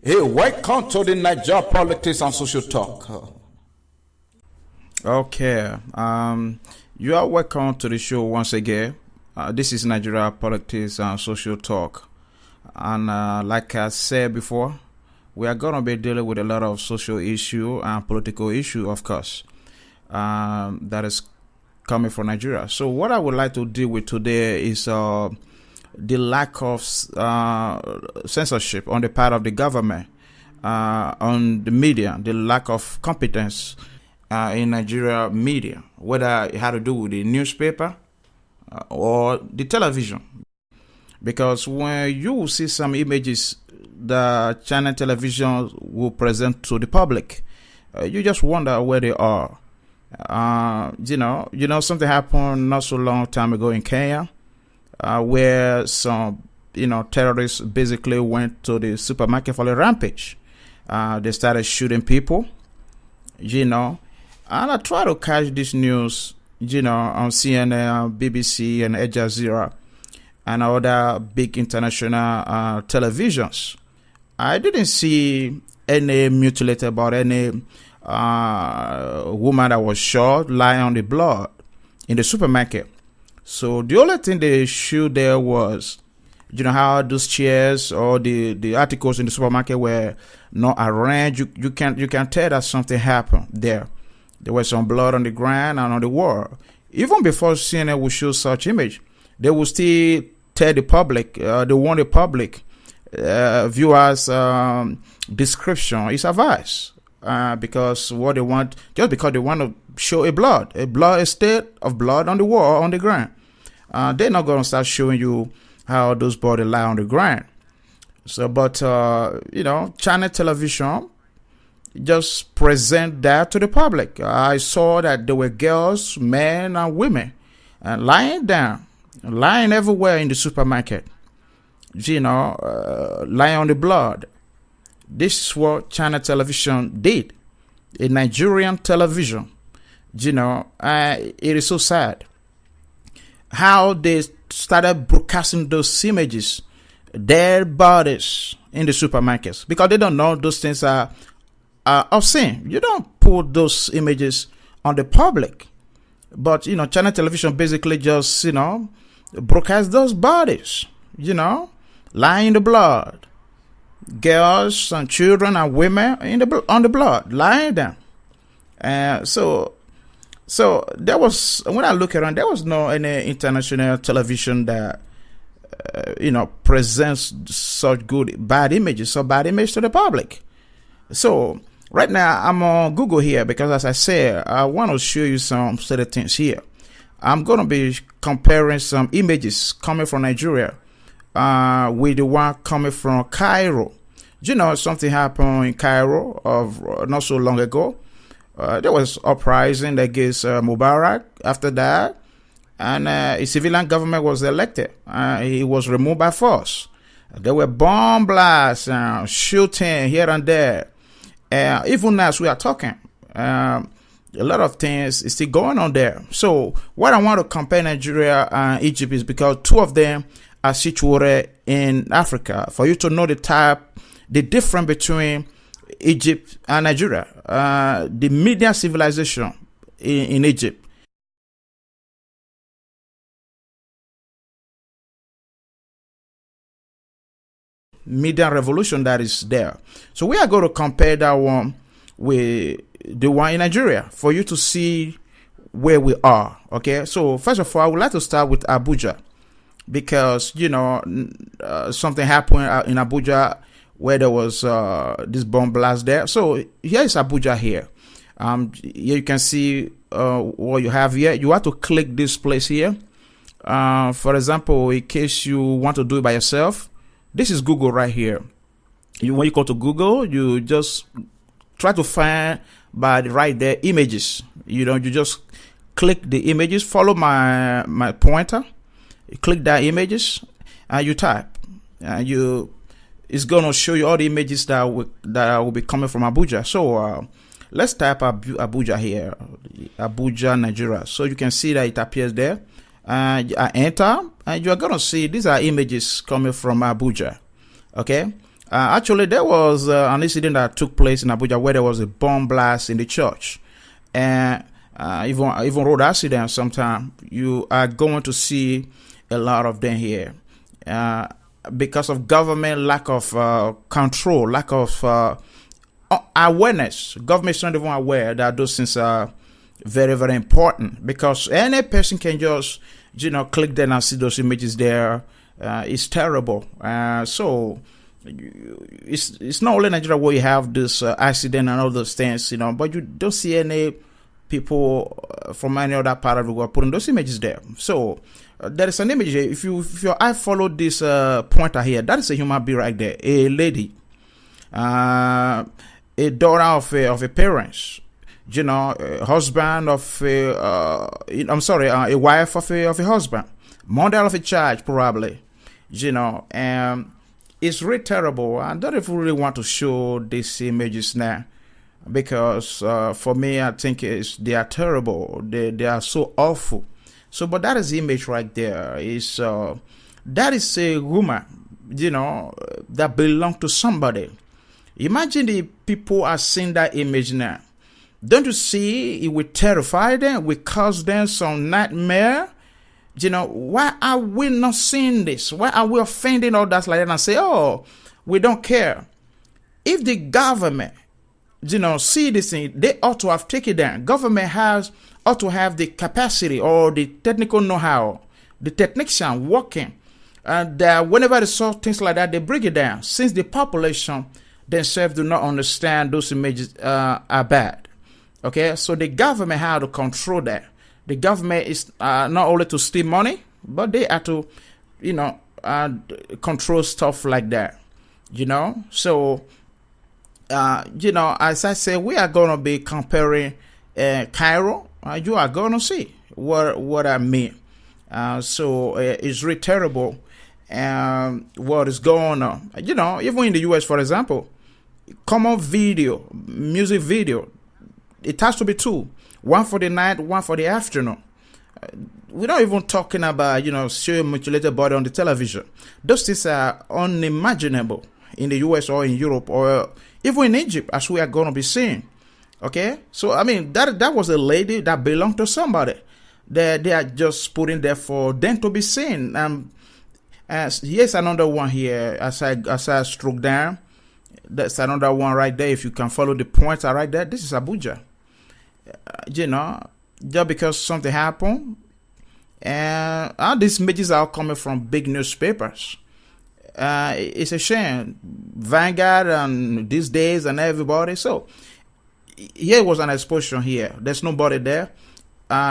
Hey, welcome to the Niger Politics and Social Talk. Okay, you are welcome to the show once again. This is Nigeria Politics and Social Talk. And like I said before, we are going to be dealing with a lot of social issue and political issue, of course, that is coming from Nigeria. So what I would like to deal with today is the lack of censorship on the part of the government, on the media, the lack of competence in Nigeria media, whether it had to do with the newspaper or the television. Because when you will see some images the channel television will present to the public, you just wonder where they are. Something happened not so long time ago in Kenya, where some terrorists basically went to the supermarket for a rampage. They started shooting people, and I try to catch this news on CNN, BBC, and Al Jazeera and other big international televisions. I didn't see any mutilated about any woman that was shot lying on the blood in the supermarket. So the only thing they showed there was, how those chairs or the articles in the supermarket were not arranged. You can tell that something happened there. There was some blood on the ground and on the wall. Even before CNN would show such image, they would still tell the public, they want the public viewers description is advised, because what they want, just because they want to show a state of blood on the wall, on the ground. They're not going to start showing you how those bodies lie on the ground. So, but channel television just present that to the public. I saw that there were girls, men, and women lying down, lying everywhere in the supermarket, lying on the blood. This is what channel television did. A Nigerian television, it is so sad how they started broadcasting those images, dead bodies in the supermarkets, because they don't know those things are obscene. You don't put those images on the public, but channel television basically just broadcast those bodies, lying in the blood, girls and children and women on the blood, lying down. So there was, when I look around, there was no any international television that presents such bad images to the public. So right now I'm on Google here because, as I said, I want to show you some certain things here. I'm going to be comparing some images coming from Nigeria with the one coming from Cairo. Something happened in Cairo of not so long ago. There was uprising against Mubarak after that, and a civilian government was elected. He was removed by force. There were bomb blasts, shooting here and there. Even as we are talking, a lot of things is still going on there. So what I want to compare Nigeria and Egypt is because two of them are situated in Africa. For you to know the difference between Egypt and Nigeria, the media civilization in Egypt. Media revolution that is there. So we are going to compare that one with the one in Nigeria for you to see where we are. Okay, so first of all, I would like to start with Abuja, because something happened in Abuja where there was this bomb blast there. So here is Abuja here. Here you can see what you have here. You have to click this place here. For example, in case you want to do it by yourself, this is Google right here. When you go to Google, you just try to find by right there images. You just click the images, follow my pointer, you click that images, and you type. It's gonna show you all the images that will be coming from Abuja. So let's type Abuja here, Abuja, Nigeria. So you can see that it appears there. I enter, and you are gonna see these are images coming from Abuja. Okay, Actually, there was an incident that took place in Abuja where there was a bomb blast in the church, and even road accidents. Sometimes you are going to see a lot of them here, because of government lack of control, lack of awareness. Government is not even aware that those things are very, very important, because any person can just click there and see those images there. It's terrible. So it's not only Nigeria where you have this accident and all those things, but you don't see any people from any other part of the world putting those images there. So there is an image here. If your eye follow this pointer here, that is a human being right there, a lady, a daughter of a parents, a husband of a wife of a husband, mother of a child probably, and it's really terrible. I don't even really want to show these images now, because for me, I think they are terrible. They are so awful. So, but that is the image right there. That is a woman, that belongs to somebody. Imagine the people are seeing that image now. Don't you see? It will terrify them. It will cause them some nightmare. Why are we not seeing this? Why are we offending all that like that and say, oh, we don't care? If the government, see this thing, they ought to have taken it down. Government ought to have the capacity or the technical know-how, the technician working. And whenever they saw things like that, they bring it down. Since the population themselves do not understand those images are bad. Okay, so the government have to control that. The government is not only to steal money, but they have to, control stuff like that. So, as I say, we are going to be comparing Cairo. You are going to see what I mean. So it's really terrible what is going on. Even in the US, for example, common music video, it has to be two. One for the night, one for the afternoon. We're not even talking about, showing mutilated body on the television. Those things are unimaginable in the US or in Europe or even in Egypt, as we are going to be seeing. Okay? So, I mean, that was a lady that belonged to somebody. They are just putting there for them to be seen. Here's another one here as I stroke down. That's another one right there. If you can follow the pointer right there, this is Abuja. Just because something happened, and all these images are coming from big newspapers. It's a shame. Vanguard and these days and everybody. So here was an explosion here. There's nobody there.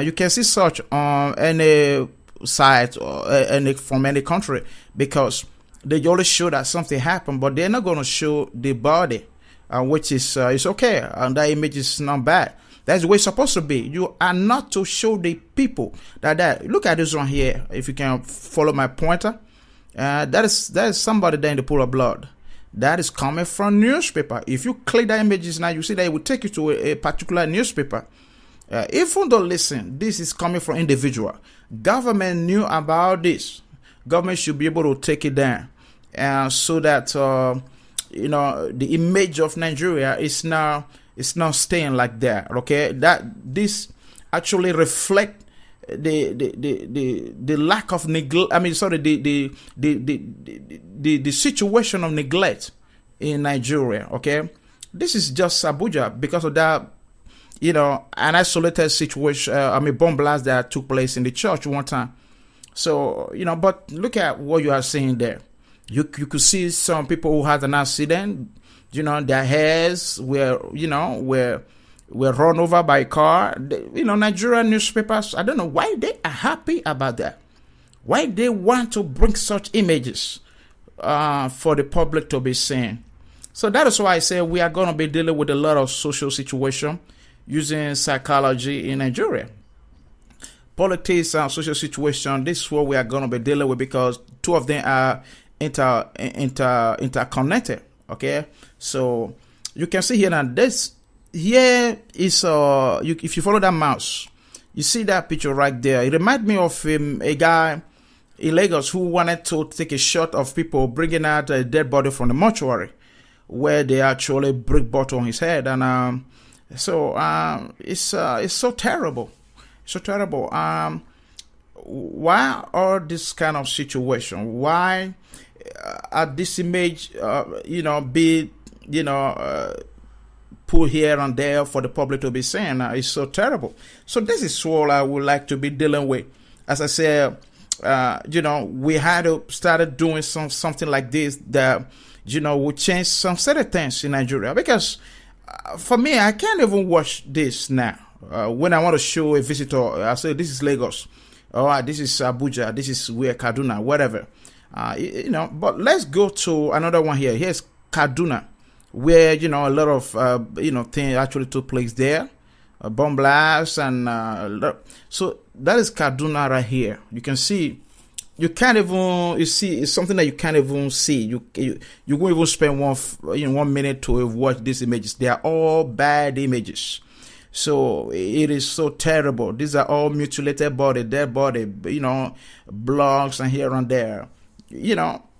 You can see such on any site or from any country, because they only show that something happened, but they're not going to show the body, which is it's okay, and that image is not bad. That's the way it's supposed to be. You are not to show the people that look at this one here. If you can follow my pointer, that is somebody there in the pool of blood. That is coming from newspaper. If you click the images now, you see that it will take you to a particular newspaper. Even though, listen, this is coming from individual. Government knew about this. Government should be able to take it down, so that the image of Nigeria is now staying like that. Okay, that this actually reflect the lack of neglect. I mean, sorry, the situation of neglect in Nigeria. Okay, this is just Abuja because of that. An isolated situation. Bomb blast that took place in the church one time. So but look at what you are seeing there. You could see some people who had an accident. Their hairs were run over by a car. Nigerian newspapers, I don't know why they are happy about that. Why they want to bring such images for the public to be seen. So that is why I say we are going to be dealing with a lot of social situation using psychology in Nigeria. Politics and social situation, this is what we are going to be dealing with, because two of them are interconnected. Okay, so you can see here now. This here is if you follow that mouse, you see that picture right there. It reminds me of a guy in Lagos who wanted to take a shot of people bringing out a dead body from the mortuary, where they actually break bottle on his head, and it's so terrible, so terrible. Why all this kind of situation? Why this image, be put here and there for the public to be seen? It's so terrible. So this is what I would like to be dealing with. As I said, we had to start doing something like this that would change some certain things in Nigeria. Because for me, I can't even watch this now. When I want to show a visitor, I say, this is Lagos. Or this is Abuja. This is where Kaduna, whatever. But let's go to another one here. Here's Kaduna, where, a lot of, things actually took place there. Bomb blasts and so that is Kaduna right here. You can see, you can't even, you see, it's something that you can't even see. You won't even spend 1 minute to watch these images. They are all bad images. So it is so terrible. These are all mutilated body, dead body, blocks and here and there,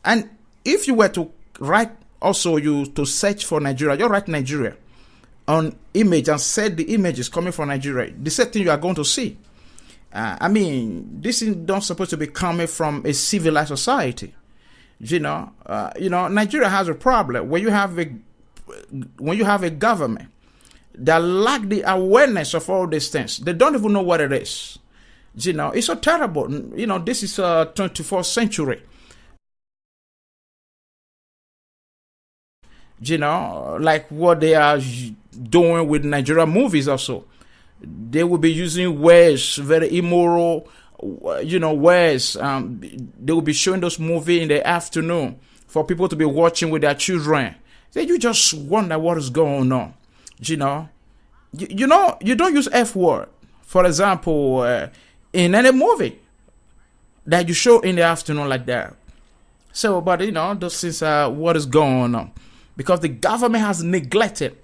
and if you were to write also to search for Nigeria, you write Nigeria on image and set the images coming from Nigeria, the same thing you are going to see. This is not supposed to be coming from a civilized society. Nigeria has a problem when you have a government that lack the awareness of all these things. They don't even know what it is. It's so terrible. This is 24th century. Like what they are doing with Nigerian movies also. They will be using words, very immoral, words. They will be showing those movies in the afternoon for people to be watching with their children. Then you just wonder what is going on. You don't use F word, for example, in any movie that you show in the afternoon like that. So, but this is what is going on. Because the government has neglected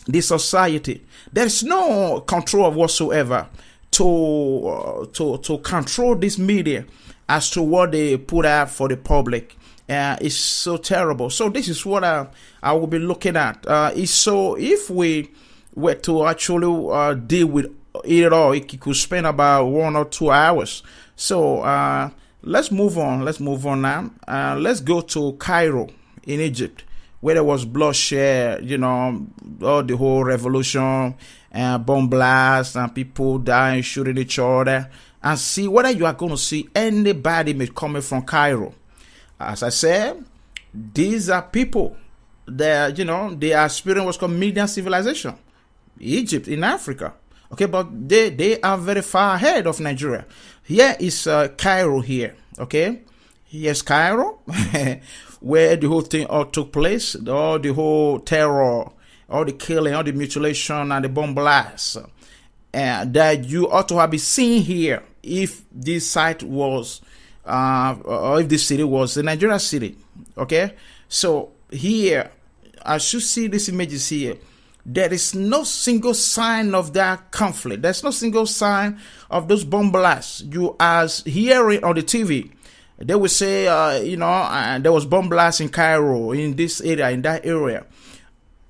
the society. There is no control whatsoever to control this media as to what they put out for the public. It's so terrible. So this is what I will be looking at. So if we were to actually deal with it all, it could spend about 1 or 2 hours. So let's move on. Let's move on now. Let's go to Cairo in Egypt, where there was bloodshed, all the whole revolution, and bomb blasts, and people dying, shooting each other, and see whether you are going to see anybody coming from Cairo. As I said, these are people that, their experience was called median civilization. Egypt in Africa. Okay, but they are very far ahead of Nigeria. Here is Cairo here, okay? Here's Cairo, where the whole thing all took place, all the whole terror, all the killing, all the mutilation, and the bomb blasts. That you ought to have been seen here if this site was, or if this city was a Nigeria city. Okay, so here, as you see these images here, there is no single sign of that conflict. There's no single sign of those bomb blasts. You are hearing on the TV. They will say, there was bomb blasts in Cairo, in this area, in that area.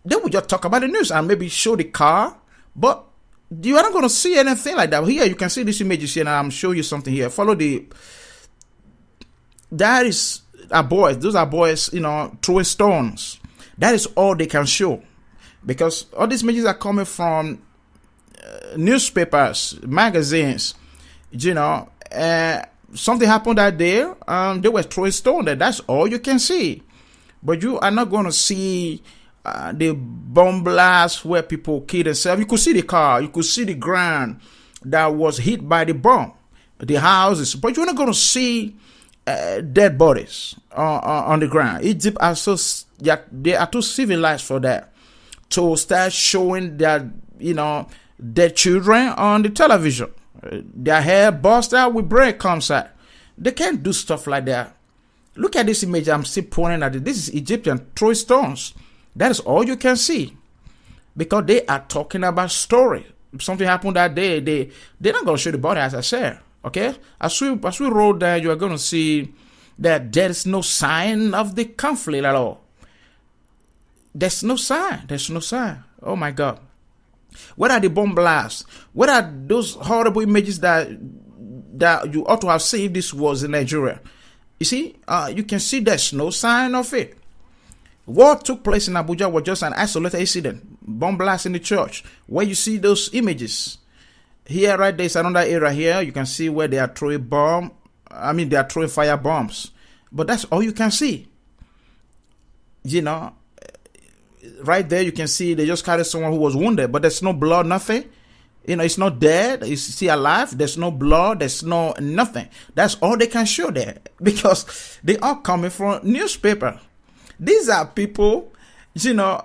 They will just talk about the news and maybe show the car, but you are not going to see anything like that. Here, you can see these images here, and I'm showing you something here. Follow that is our boys. Those are boys, throwing stones. That is all they can show. Because all these images are coming from newspapers, magazines, something happened that day, they were throwing stone there. That's all you can see. But you are not going to see the bomb blast where people kill themselves. You could see the car, you could see the ground that was hit by the bomb, the houses, but you're not going to see dead bodies on the ground. Egypt they are too civilized for that, to start showing their their children on the television. Their hair burst out with breadcrumbs out. They can't do stuff like that. Look at this image. I'm still pointing at it. This is Egyptian throwing stones. That is all you can see, because they are talking about story. If something happened that day, they're not going to show the body, as I said. Okay, as we roll down, you are going to see that there is no sign of the conflict at all. There's no sign. There's no sign. Oh my God. What are the bomb blasts? What are those horrible images that you ought to have seen if this was in Nigeria? You see, you can see there's no sign of it. What took place in Abuja was just an isolated incident, bomb blast in the church, where you see those images. Here, right there is another area here. You can see where they are throwing they are throwing fire bombs. But that's all you can see. You know, right there you can see they just carried someone who was wounded, but there's no blood, nothing. You know, it's not dead. It's still alive. There's no blood. There's no nothing. That's all they can show there because they are coming from newspaper. These are people, you know,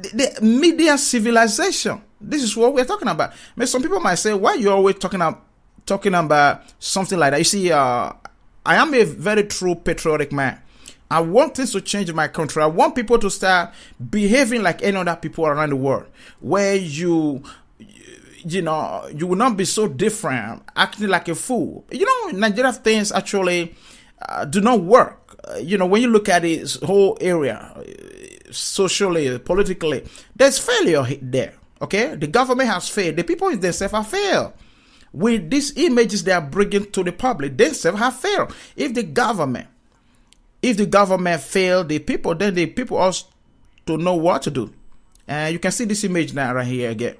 the media civilization. This is what we're talking about. I mean, some people might say, why are you always talking about something like that? You see, I am a very true patriotic man. I want things to change in my country. I want people to start behaving like any other people around the world, where you will not be so different, acting like a fool. You know, Nigeria things actually do not work. You know, when you look at this whole area, socially, politically, there's failure there. Okay, the government has failed. The people themselves have failed. With these images they are bringing to the public, they themselves have failed. If the government failed the people, then the people also to know what to do. And you can see this image now right here again.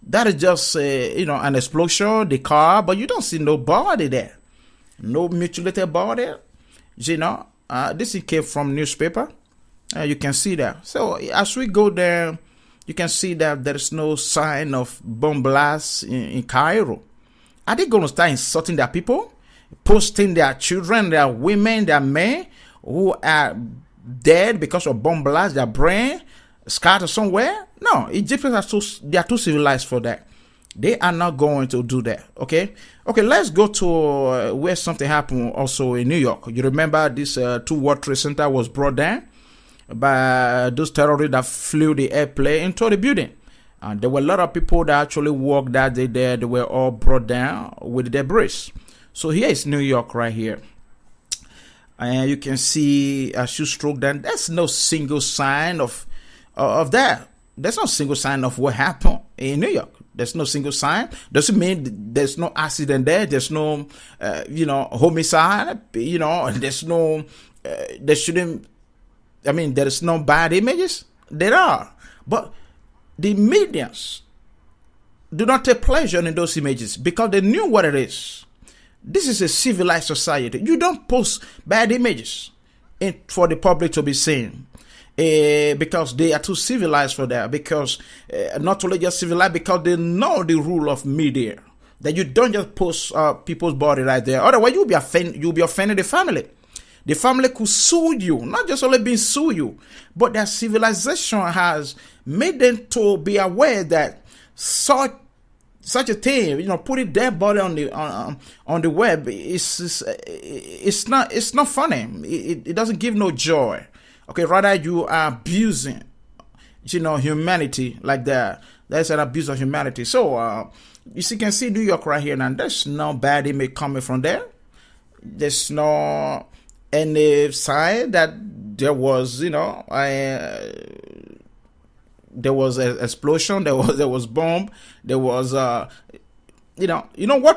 That is just an explosion, the car, but you don't see no body there, no mutilated body. You know, this came from newspaper. You can see that. So as we go there, you can see that there is no sign of bomb blasts in Cairo. Are they going to start insulting their people, posting their children, their women, their men who are dead because of bomb blasts, their brain scattered somewhere? No, Egyptians are too civilized for that. They are not going to do that. Okay, let's go to where something happened also in New York. You remember this 2 World Trade Center was brought down by those terrorists that flew the airplane into the building. And there were a lot of people that actually walked that day there. They were all brought down with debris. So here is New York right here. And you can see as you stroke down, there's no single sign of that. There's no single sign of what happened in New York. There's no single sign. Doesn't mean there's no accident there. There's no, homicide. You know, there's no, there shouldn't, there is no bad images. There are. But the medias do not take pleasure in those images because they knew what it is. This is a civilized society. You don't post bad images for the public to be seen. Because they are too civilized for that. Because not only just civilized, because they know the rule of media. That you don't just post people's body right there. Otherwise, you'll be offending the family. The family could sue you, not just only being sue you, but their civilization has made them to be aware that such a thing, putting their body on the web it's not funny. It doesn't give no joy. Okay, rather you are abusing, humanity like that. That's an abuse of humanity. So you can see New York right here now. There's no bad image coming from there. There's no any sign that there was, there was an explosion, there was bomb, there was, what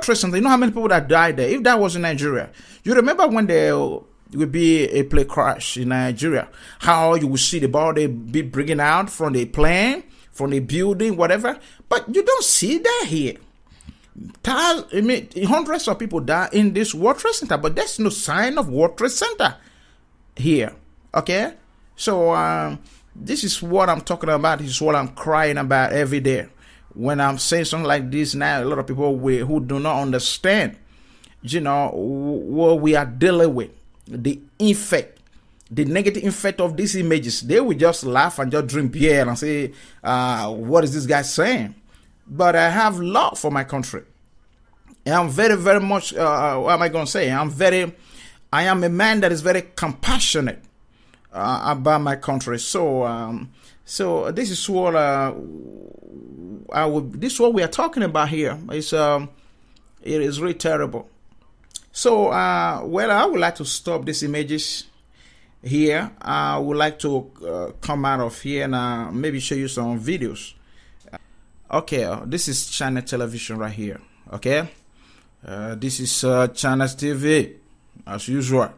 Trade Center, you know how many people that died there? If that was in Nigeria, you remember when there would be a plane crash in Nigeria, how you would see the body be bringing out from the plane, from the building, whatever, but you don't see that here. Hundreds of people die in this World Trade Center, but there's no sign of World Trade Center here. Okay, so this is what I'm talking about. This is what I'm crying about every day when I'm saying something like this. Now, a lot of people who do not understand, what we are dealing with, the negative effect of these images. They will just laugh and just drink beer and say, "What is this guy saying?" But I have love for my country. And I'm very, very much, what am I going to say? I am a man that is very compassionate about my country. So this is what this is what we are talking about here. It is really terrible. So, well, I would like to stop these images here. I would like to come out of here and maybe show you some videos. Okay, this is Channel Television right here. Okay, this is Channel TV as usual.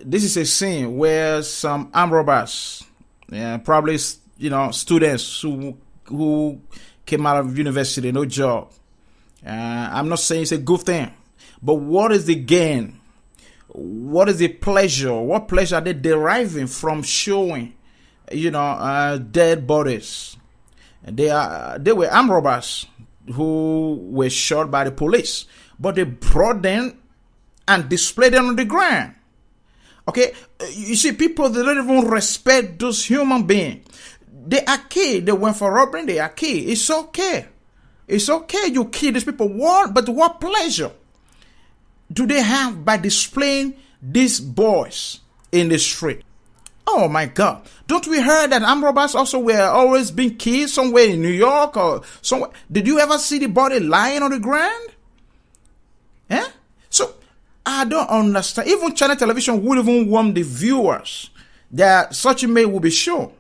This is a scene where some armed robbers, probably students who came out of university, no job. I'm not saying it's a good thing, but what is the gain? What is the pleasure? What pleasure are they deriving from showing, dead bodies? They were armed robbers who were shot by the police, but they brought them and displayed them on the ground. Okay, you see, people, they don't even respect those human beings. They are killed. They went for robbery. They are killed. It's okay. It's okay. You kill these people. What? But what pleasure do they have by displaying these boys in the street? Oh my God! Don't we hear that armed robbers also were always being killed somewhere in New York or somewhere? Did you ever see the body lying on the ground? Yeah. So I don't understand. Even Channel Television would even want the viewers that such image will be shown.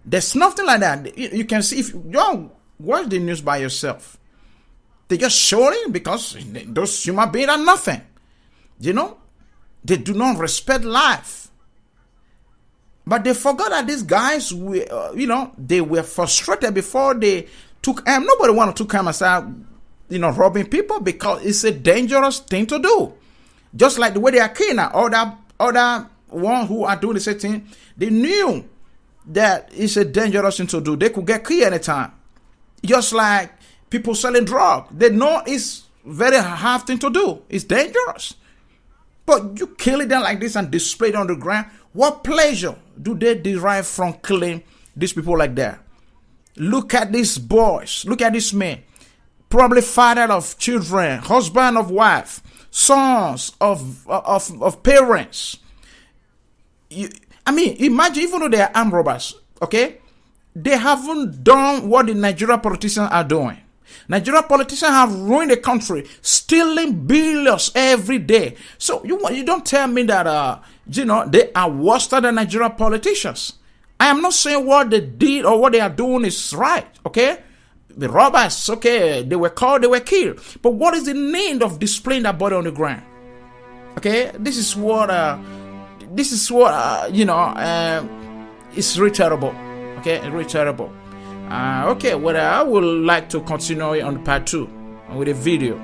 There's nothing like that. You can see if you don't watch the news by yourself. They just show it because those human beings are nothing. They do not respect life. But they forgot that these guys were, they were frustrated before they took aim. Nobody wanted to come and start, robbing people because it's a dangerous thing to do. Just like the way they are killing other ones who are doing the same thing, they knew that it's a dangerous thing to do. They could get killed anytime. Just like people selling drugs. They know it's very hard thing to do. It's dangerous. But you kill them like this and display it on the ground. What pleasure do they derive from killing these people like that? Look at these boys. Look at this man. Probably father of children, husband of wife, sons of parents. Imagine, even though they are armed robbers, okay, they haven't done what the Nigerian politicians are doing. Nigerian politicians have ruined the country, stealing billions every day. So you don't tell me that they are worse than Nigerian politicians. I am not saying what they did or what they are doing is right. Okay, the robbers, okay, they were caught, they were killed. But what is the need of displaying that body on the ground? Okay, this is what it's really terrible. Okay, really terrible. Okay, well, I would like to continue on part 2 with a video.